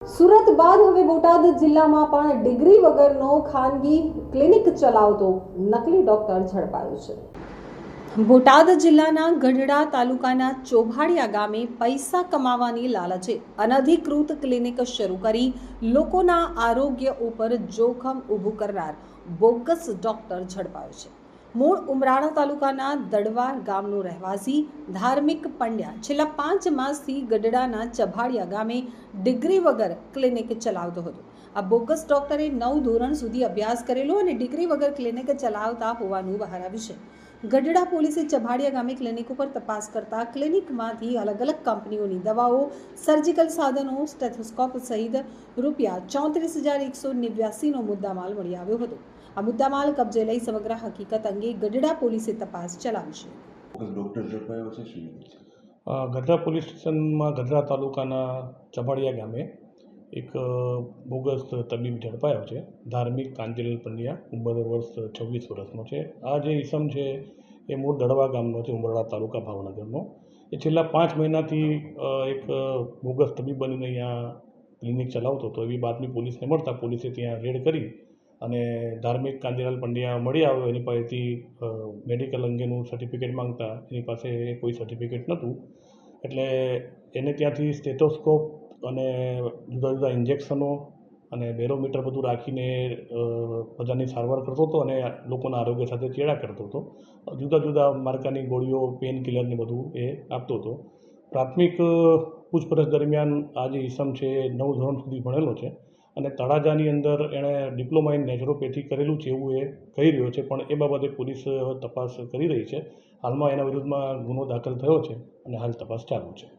સુરત બાદ હવે બોટાદ જિલ્લામાં પણ ડિગ્રી વગરનો ખાનગી ક્લિનિક ચલાવતો નકલી ડોક્ટર ઝડપાયો છે। બોટાદ જિલ્લાના ગઢડા તાલુકાના ચોભાડિયા ગામે પૈસા કમાવાની લાલચે અનધિકૃત ક્લિનિક શરૂ કરી લોકોના આરોગ્ય ઉપર જોખમ ઊભું કરનાર બોગસ ડોક્ટર ઝડપાયો છે। મૂળ ઉમરાળા તાલુકાના દડવા ગામનો રહેવાસી ધાર્મિક પંડ્યા છેલ્લા 5 માસથી ગઢડાના ચભાડિયા ગામે ડિગ્રી વગર ક્લિનિક ચલાવતો હતો। આ બોગસ ડોક્ટરે 9 ધોરણ સુધી અભ્યાસ કરેલો અને ડિગ્રી વગર ક્લિનિક ચલાવતા હોવાનું બહાર આવ્યું છે। ગઢડા પોલીસે ચભાડિયા ગામે ક્લિનિક ઉપર તપાસ કરતા ક્લિનિકમાંથી અલગ અલગ કંપનીઓની દવાઓ, સર્જિકલ સાધનો, સ્ટેથોસ્કોપ સહિત ₹34,189નો મુદ્દામાલ મળી આવ્યો હતો। આ મુદ્દામાલ કબજે લઈ સમગ્ર હકીકત અંગે ગઢડા પોલીસે તપાસ ચલાવી છે। ડોક્ટર ઝડપાયો છે શું? ગઢડા પોલીસ સ્ટેશનમાં ગઢડા તાલુકાના ચભાડિયા ગામે એક બોગસ તબીબ ઝડપાયો છે। ધાર્મિક કાંતિલાલ પંડ્યા, ઉંમર વર્ષ 26 વર્ષનો છે। આ જે ઈસમ છે એ મૂળ દડવા ગામનો છે, ઉમરડા તાલુકા ભાવનગરનો। એ છેલ્લા 5 મહિનાથી એક બોગસ તબીબ બનીને અહીંયા ક્લિનિક ચલાવતો હતો। એવી બાતમી પોલીસને મળતા પોલીસે ત્યાં રેડ કરી અને ધાર્મિક કાંતિલાલ પંડ્યા મળી આવ્યો। એની પાસેથી મેડિકલ અંગેનું સર્ટિફિકેટ માંગતા એની પાસે કોઈ સર્ટિફિકેટ નહોતું, એટલે એને ત્યાંથી સ્ટેથોસ્કોપ અને જુદા જુદા ઇન્જેક્શનો અને બેરોમીટર બધું રાખીને બધાની સારવાર કરતો હતો અને લોકોના આરોગ્ય સાથે ચેડા કરતો હતો। જુદા જુદા માર્કાની ગોળીઓ, પેન કિલરને બધું એ આપતો હતો। પ્રાથમિક પૂછપરછ દરમિયાન આ જે ઈસમ છે 9 ધોરણ સુધી ભણેલો છે અને તળાજાની અંદર એણે ડિપ્લોમા ઇન નેચરોપેથી કરેલું છે એવું એ કહી રહ્યો છે, પણ એ બાબતે પોલીસ તપાસ કરી રહી છે। હાલમાં એના વિરુદ્ધમાં ગુનો દાખલ થયો છે અને હાલ તપાસ ચાલુ છે।